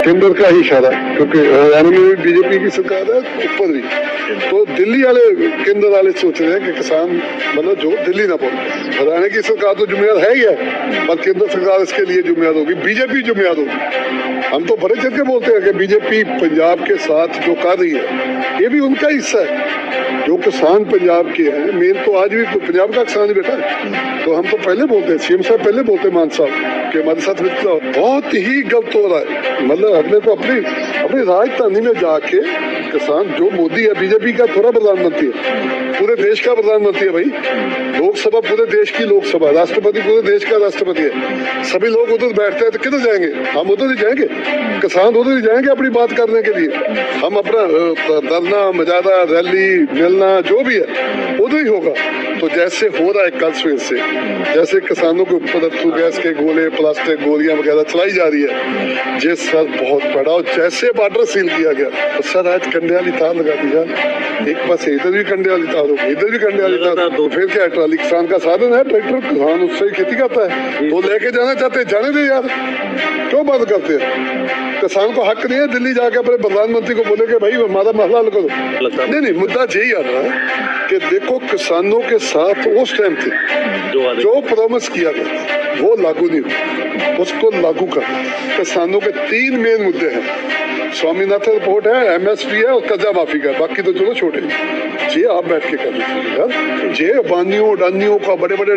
केंद्र का ही इशारा है, क्योंकि हरियाणा में भी बीजेपी की सरकार है, ऊपर भी। तो दिल्ली वाले, केंद्र वाले सोच रहे हैं कि किसान मतलब जो दिल्ली ना पहुंचे। हरियाणा की सरकार तो जिम्मेदार है ही है, पर केंद्र सरकार इसके लिए जिम्मेदार होगी, बीजेपी जिम्मेदार होगी। हम तो बड़े चढ़ के बोलते हैं कि बीजेपी पंजाब के साथ जो कर रही है, ये भी उनका हिस्सा है। जो किसान पंजाब के हैं, मेन तो आज भी पंजाब का किसान ही बैठा है। तो हम तो पहले बोलते हैं, सीएम साहब पहले बोलते हैं, मान साहब कि हमारे साथ बहुत ही गलत हो रहा है। मतलब अगले को अपनी राजधानी में जाके किसान, जो मोदी है, बीजेपी का थोड़ा प्रधानमंत्री है, पूरे देश का प्रधानमंत्री है भाई। लोकसभा पूरे देश की लोकसभा, राष्ट्रपति पूरे देश का राष्ट्रपति है। सभी लोग उधर बैठते हैं तो किधर जाएंगे? हम उधर ही जाएंगे, किसान उधर ही जाएंगे अपनी बात करने के लिए। हम अपना धरना, मुजाहरा, रैली, मिलना जो भी है उधर ही होगा। तो जैसे हो रहा है कल सवेर से, जैसे किसानों के ऊपर अथरू गैस के गोले, प्लास्टिक गोलियां वगैरह चलाई जा रही है, ये सर बहुत बड़ा। और जैसे बॉर्डर सील किया गया तो सर आज कंडे वाली तार लगा दी यार। एक पास इधर भी कंडे वाली तार होगी, इधर भी कंडे वाली तार, तो फिर क्या है? ट्राली किसान का साधन है, ट्रैक्टर, किसान उससे ही खेती करता है। तो लेके जाना चाहते हैं, जाने दे यार, क्यों बंद करते हैं? किसान को हक नहीं है दिल्ली जाके अपने प्रधानमंत्री को बोले कि भाई हमारा मसला हल करो। नहीं, मुद्दा यही आ रहा है कि देखो किसानों के साथ उस टाइम थे, जो प्रॉमिस किया गया वो लागू नहीं हुआ, उसको लागू कर। किसानों के 3 मेन मुद्दे हैं। स्वामीनाथन रिपोर्ट है, एमएसपी है और कर्जा माफी का, बाकी तो चलो छोटे। ये आप बैठ के कर यार, ये अबानियों अडानियों का, बड़े बड़े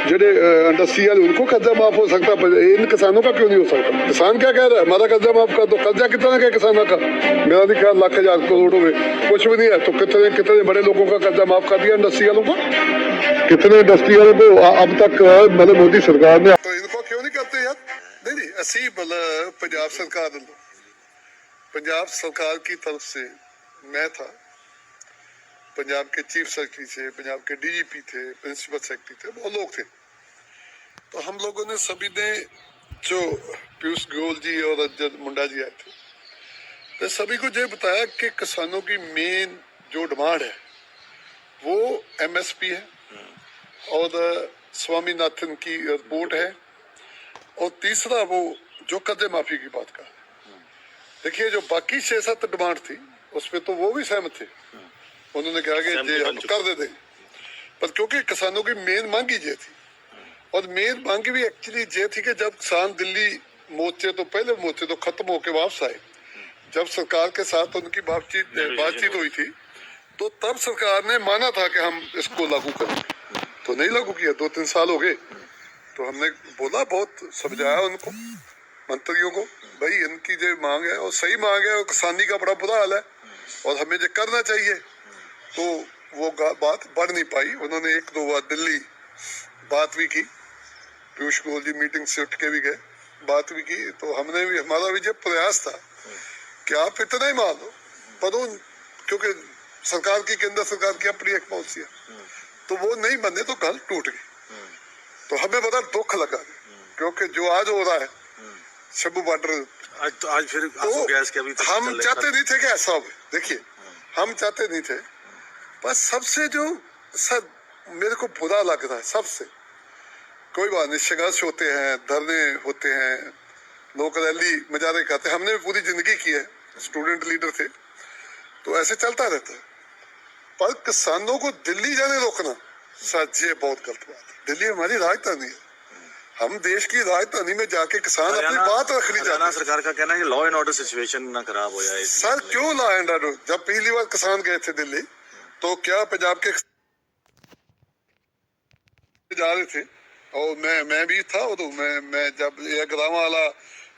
जेडे इंडस्ट्रियल, उनको कर्जा माफ हो सकता है, इन किसानों का क्यों नहीं हो सकता? किसान क्या कह रहा है? हमारा कर्जा माफ कर दो। कर्जा कितना है किसानों का? मेरा भी ख्याल लाख हजार करोड़ों में कुछ भी नहीं है। तो कितने कितने बड़े लोगों का कर्जा माफ कर दिया इंडस्ट्रियलों को? कितने इंडस्ट्रियल को अब तक मतलब मोदी सरकार ने, तो इनको क्यों नहीं करते यार? नहीं, ऐसी मतलब पंजाब सरकार की तरफ से मैं था, पंजाब के चीफ सेक्रेटरी थे, पंजाब के डीजीपी थे, प्रिंसिपल सेक्रेटरी थे, बहुत लोग थे। तो हम लोगों ने सभी ने, जो पीयूष गोयल जी और रजत मुंडा जी आए थे, तो सभी को ये बताया कि किसानों की मेन जो डिमांड है वो एमएसपी है और स्वामीनाथन की रिपोर्ट है, और तीसरा वो जो कर्जे माफी की बात का। देखिए, जो बाकी 6-7 डिमांड थी उसमें तो वो भी सहमत थे, उन्होंने कहा कि ये हम कर देते, पर क्योंकि किसानों की मेन मांग ही ये थी, और मेन मांग भी एक्चुअली ये थी कि जब किसान दिल्ली मोर्चे तो पहले मोर्चे तो खत्म होके वापस आए, जब सरकार के साथ उनकी बातचीत हुई थी, तो तब सरकार ने माना था कि हम इसको लागू करेंगे, तो नहीं लागू किया। 2-3 साल हो गए। तो हमने बोला, बहुत समझाया उनको, मंत्रियों को, भाई इनकी जो मांग है और सही मांग है, और किसानी का बड़ा बुरा हाल है और हमें जो करना चाहिए। तो वो बात बढ़ नहीं पाई। उन्होंने 1-2 बार दिल्ली बात भी की, पीयूष गोयल जी मीटिंग से उठ के भी गए, बात भी की। तो हमने भी, हमारा भी जब प्रयास था कि आप इतना ही मान लो, पर क्योंकि सरकार की, केंद्र सरकार की अपनी एक पॉलिसी है, तो वो नहीं बने तो गल टूट गई। तो हमें बड़ा दुख लगा, क्योंकि जो आज हो रहा है शंभू बॉर्डर, आज फिर तो गैस के अभी हम चाहते नहीं थे कि ऐसा हो। देखिए, हम चाहते नहीं थे, पर सबसे जो सर मेरे को बुरा लग रहा है सबसे, कोई बात नहीं, संघर्ष होते हैं, धरने होते हैं, लोग रैली मुजाहरे करते हैं, हमने भी पूरी जिंदगी की है, स्टूडेंट लीडर थे, तो ऐसे चलता रहता है। पर किसानों को दिल्ली जाने रोकना सर, ये बहुत गलत बात है। दिल्ली हमारी राजधानी है, हम देश की राजधानी में जाके किसान अपनी बात रखनी चाहते हैं। सरकार का कहना है कि लॉ एंड ऑर्डर सिचुएशन ना खराब हो जाए। सर क्यों लॉ एंड ऑर्डर? जब पहली बार किसान गए थे दिल्ली, तो क्या पंजाब के जा रहे थे, और मैं भी था, और मैं जब ये ग्राम वाला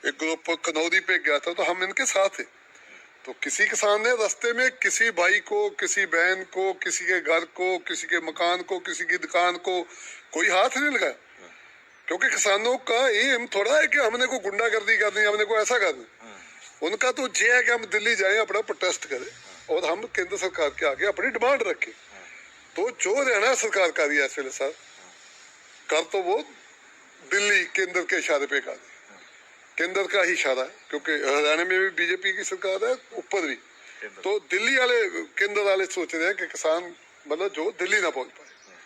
एक ग्रुप कनौरी पे गया था, तो हम इनके साथ थे। तो किसी किसान ने रास्ते में किसी भाई को, किसी बहन को, किसी के घर को, किसी के मकान को, किसी की दुकान को कोई हाथ नहीं लगाया, क्योंकि किसानों का एम थोड़ा है कि हमने को गुंडागर्दी करनी, हमने को ऐसा करना। उनका तो ये है कि हम दिल्ली जाएं, अपना प्रोटेस्ट करें और हम केंद्र सरकार के आगे अपनी डिमांड रखें। तो जो हरियाणा सरकार कर रही है इस वेले सर, कर तो वो दिल्ली केंद्र के इशारे पे कर, केंद्र का ही इशारा है, क्योंकि हरियाणा में भी बीजेपी की सरकार है, ऊपर भी। तो दिल्ली वाले, केंद्र वाले सोच रहे हैं कि किसान मतलब जो दिल्ली ना पहुंच पाए।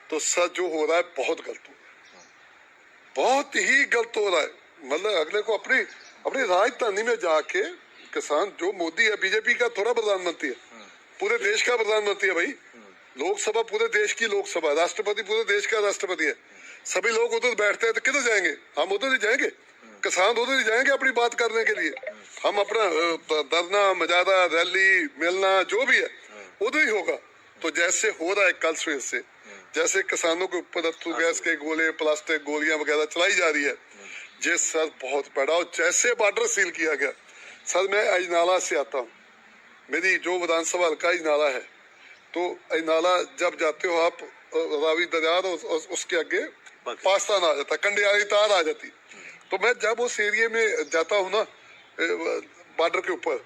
तो सर जो हो रहा है बहुत गलत हो रहा है, बहुत ही गलत हो रहा है। मतलब अगले को अपनी राजधानी में जाके किसान, जो मोदी है बीजेपी का थोड़ा प्रधानमंत्री है, पूरे देश का प्रधानमंत्री है भाई। लोकसभा पूरे देश की लोकसभा, राष्ट्रपति पूरे देश का राष्ट्रपति है। सभी लोग उधर बैठते हैं तो किधर जाएंगे? हम उधर ही जाएंगे, किसान उधर ही जाएंगे अपनी बात करने के लिए। हम अपना धरना, मुजाहरा, रैली, मिलना जो भी है उधर ही होगा। तो जैसे हो रहा है कल सुबह से, जैसे किसानों के ऊपर अथरू गैस के गोले, प्लास्टिक गोलियां वगैरह चलाई जा रही है, ये सर बहुत बड़ा। और जैसे बॉर्डर सील किया गया, सर मैं अजनाला से आता हूँ, मेरी जो विधानसभा हल्का अजनाला है, तो अजनाला जब जाते हो आप रावी दरिया और उसके आगे पाकिस्तान आ जाता, कंडियाली तार आ जाती। तो मैं जब उस एरिया में जाता हूँ ना, बॉर्डर के ऊपर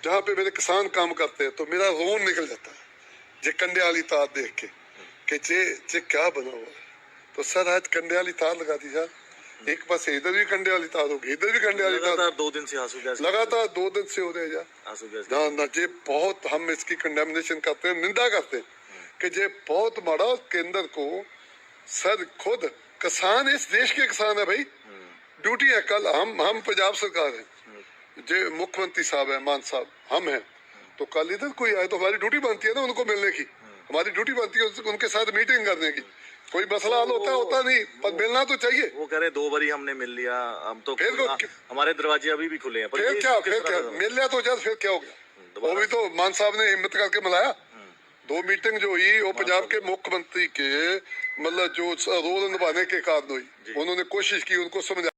जहाँ पे मेरे किसान काम करते हैं, तो मेरा रोन निकल जाता है जे कंडियाली तार देख के कि जे क्या बना हुआ है। तो सर आज कंडियाली तार लगा दी यार, एक पास इधर भी कंडे वाली तार होगी, इधर भी कंडे वाली तार। लगातार 2 दिन से आंसू गैस, लगातार 2 दिन से हो रहे हैं आंसू गैस ना ना। ये बहुत हम इसकी कंडेमनेशन करते हैं, निंदा करते हैं कि ये बहुत माड़ा। केंद्र को सर खुद किसान, इस देश के किसान है भाई, ड्यूटी है। कल हम पंजाब सरकार है, जो मुख्यमंत्री साहब है, मान साहब हम हैं, तो कल इधर कोई आए तो हमारी ड्यूटी बनती है ना उनको मिलने की, हमारी ड्यूटी बनती है उनके साथ मीटिंग करने की। कोई मसला हल होता नहीं, पर मिलना तो चाहिए। वो कह रहे 2 बारी हमने मिल लिया, हम तो फिर हमारे दरवाजे अभी भी खुले हैं। पर फिर क्या मिल लिया तो जब फिर क्या हो गया? वो भी तो मान साहब ने हिम्मत करके मिलाया। 2 मीटिंग जो हुई वो पंजाब के मुख्यमंत्री के मतलब जो रोल निभाने के कारण हुई, उन्होंने कोशिश की उनको समझा।